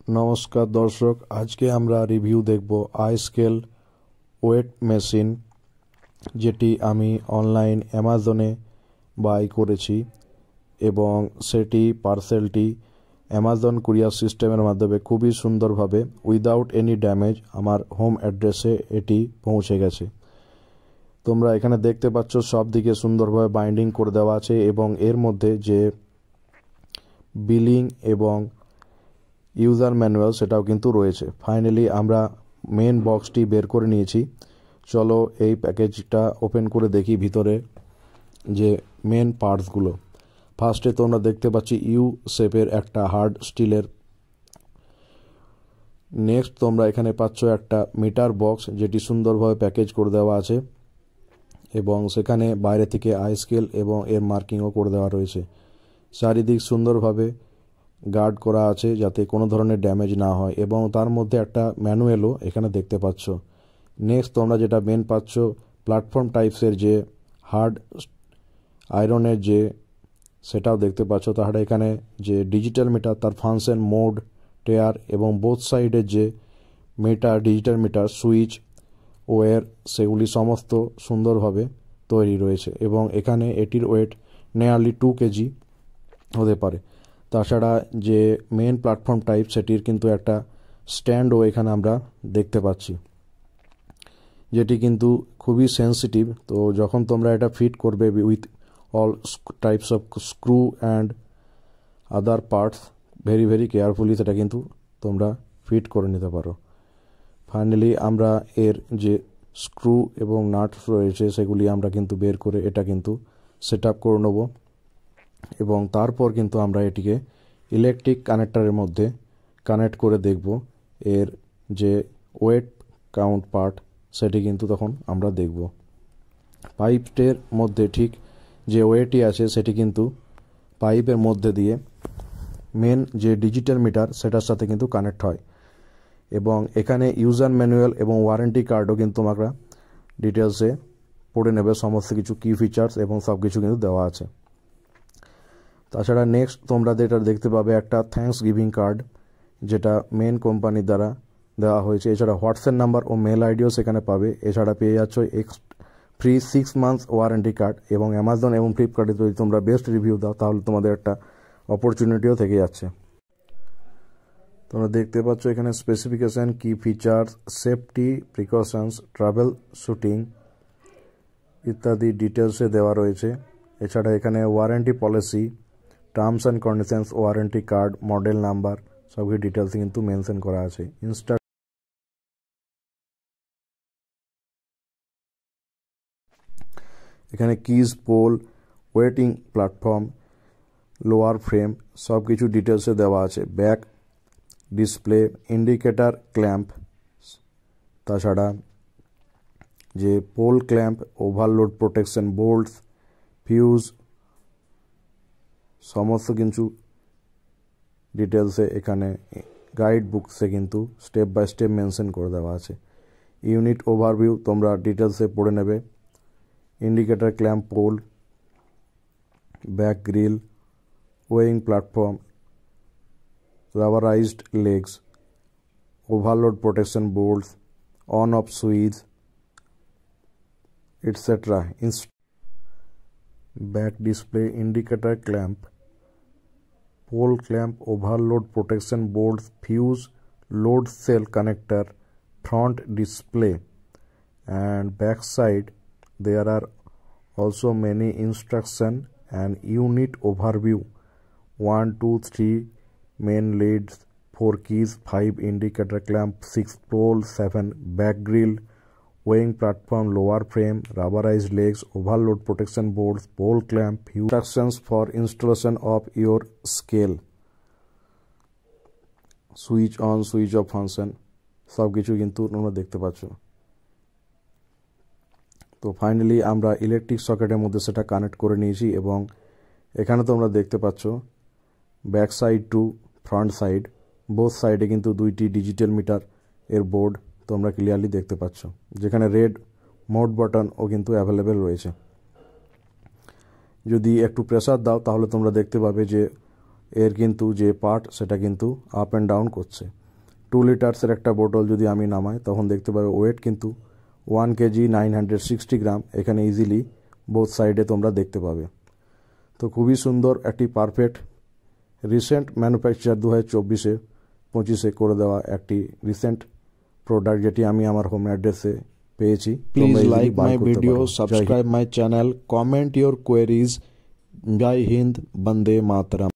नमस्कार दर्शक, आज के आमरा रिव्यू देखबो आई स्केल ওয়েট মেশিন, যেটি আমি অনলাইন অ্যামাজনে বাই করেছি এবং সেটি পার্সেলটি অ্যামাজন কুরিয়ার সিস্টেমের মাধ্যমে খুবই সুন্দরভাবে উইদাউট এনি ড্যামেজ আমার হোম অ্যাড্রেসে এটি পৌঁছে গেছে। তোমরা এখানে দেখতে পাচ্ছ সব দিকে সুন্দরভাবে বাইন্ডিং করে দেওয়া আছে এবং এর মধ্যে যে বিলিং এবং ইউজার ম্যানুয়াল সেটাও কিন্তু রয়েছে। ফাইনালি আমরা মেন বক্সটি বের করে নিয়েছি। চলো এই প্যাকেজটা ওপেন করে দেখি ভিতরে যে মেন পার্টসগুলো। ফার্স্টে তোমরা দেখতে পাচ্ছি ইউ শেপের একটা হার্ড স্টিলের। নেক্সট তোমরা এখানে পাচ্ছ একটা মিটার বক্স, যেটি সুন্দরভাবে প্যাকেজ করে দেওয়া আছে এবং সেখানে বাইরে থেকে আই স্কেল এবং এর মার্কিংও করে দেওয়া রয়েছে। চারিদিক সুন্দরভাবে গার্ড করা আছে যাতে কোনো ধরনের ড্যামেজ না হয় এবং তার মধ্যে একটা ম্যানুয়ালও এখানে দেখতে পাচ্ছ। নেক্সট তোমরা যেটা মেন পাচ্ছ প্ল্যাটফর্ম টাইপসের যে হার্ড আয়রনের যে সেটাও দেখতে পাচ্ছ। তাহলে এখানে যে ডিজিটাল মিটার, তার ফাংশন, মোড, টেয়ার এবং বোথ সাইডের যে meter, digital meter, switch, wire, সেগুলি সমস্ত সুন্দরভাবে তৈরি রয়েছে এবং এখানে এটির ওয়েট নিয়ারলি 2 কেজি হতে পারে। তাছাড়া যে মেন প্ল্যাটফর্ম টাইপ সেটির কিন্তু একটা স্ট্যান্ডও এখানে আমরা দেখতে পাচ্ছি, যেটি কিন্তু খুবই সেন্সিটিভ। তো যখন তোমরা এটা ফিট করবে with all types of screw and other parts, very carefully সেটা কিন্তু তোমরা ফিট করে নিতে পারো। ফাইনালি আমরা এর যে স্ক্রু এবং নাটস রয়েছে সেগুলি আমরা কিন্তু বের করে এটা কিন্তু সেট আপ করে নেব এবং তারপর কিন্তু আমরা এটিকে ইলেকট্রিক কানেক্টরের মধ্যে কানেক্ট করে দেখব এর যে ওয়েট কাউন্ট পার্ট সেটি কিন্তু তখন আমরা দেখব। পাইপের মধ্যে ঠিক যে ওয়েটই আছে সেটি কিন্তু পাইপের মধ্যে দিয়ে মেন যে ডিজিটাল মিটার সেটার সাথে কিন্তু কানেক্ট হয় এবং এখানে ইউজার ম্যানুয়াল এবং ওয়ারেন্টি কার্ডও কিন্তু আমরা ডিটেলসে পড়ে নেবে। সমস্ত কিছু কি ফিচার্স এবং সব কিছু কিন্তু দেওয়া আছে। তাছাড়া নেক্সট তোমরা যেটা দেখতে পাবে একটা থ্যাঙ্কস গিভিং কার্ড, যেটা মেন কোম্পানির দ্বারা দেওয়া হয়েছে। এছাড়া হোয়াটসঅ্যাপ নাম্বার ও মেল আইডিও সেখানে পাবে। এছাড়া পেয়ে যাচ্ছ ফ্রি 6 মান্থস ওয়ারেন্টি কার্ড এবং অ্যামাজন এবং ফ্লিপকার্টে যদি তোমরা বেস্ট রিভিউ দাও তাহলে তোমাদের একটা অপরচুনিটিও থেকে যাচ্ছে। তোমরা দেখতে পাচ্ছ এখানে স্পেসিফিকেশান, কি features, safety precautions, trouble shooting ইত্যাদি ডিটেলসে দেওয়া রয়েছে। এছাড়া এখানে warranty policy, terms and conditions, warranty card, model number সবই ডিটেলস কিন্তু মেনশন করা আছে। এখানে কিজ, পোল, ওয়েটিং প্ল্যাটফর্ম, লোয়ার ফ্রেম সব কিছু ডিটেলসে দেওয়া আছে। ব্যাক ডিসপ্লে, ইন্ডিকেটার ক্ল্যাম্প, তাছাড়া যে pole clamp, overload protection, bolts, fuse সমস্ত কিছু ডিটেলসে এখানে গাইড বুকসে কিন্তু স্টেপ বাই স্টেপ মেনশন করে দেওয়া আছে। ইউনিট ওভারভিউ তোমরা ডিটেলসে পড়ে নেবে। Indicator clamp, pole, back grill, weighing platform, rubberized legs, overload protection bolts, on off switch etcetera. Back display, indicator clamp, pole clamp, overload protection boards, fuse, load cell connector, front display and back side. There are also many instruction and unit overview. 1 2 3 main leads, 4 keys, 5 indicator clamp, 6 pole, 7 back grill, weighing platform, lower frame, rubberized legs, overload protection boards, pole clamp, instructions for installation of your scale, switch on switch off function সব কিছু কিন্তু তোমরা দেখতে পাচ্ছ। তো finally আমরা electric সকেটের মধ্যে সেটা কানেক্ট করে নিয়েছি এবং এখানে তোমরা দেখতে পাচ্ছ back side to front side both সাইডে কিন্তু দুইটি ডিজিটাল মিটার এর বোর্ড তোমরা ক্লিয়ারলি দেখতে পাচ্ছ, যেখানে রেড মোড বাটনও কিন্তু অ্যাভেলেবেল রয়েছে। যদি একটু প্রেসার দাও তাহলে তোমরা দেখতে পাবে যে এর কিন্তু যে পার্ট সেটা কিন্তু আপ অ্যান্ড ডাউন করছে। 2 লিটার্সের একটা বোতল যদি আমি নামাই তখন দেখতে পাবে ওয়েট কিন্তু 1 কেজি 960 গ্রাম এখানে ইজিলি বোথ সাইডে তোমরা দেখতে পাবে। তো খুবই সুন্দর একটি পারফেক্ট রিসেন্ট ম্যানুফ্যাকচার 2024-25 করে দেওয়া একটি রিসেন্ট প্রোডাক্ট, যেটি আমি আমার হোম অ্যাড্রেসে পেয়েছি। Please like my video, subscribe my channel, comment your queries. Jai Hind, Vande Mataram.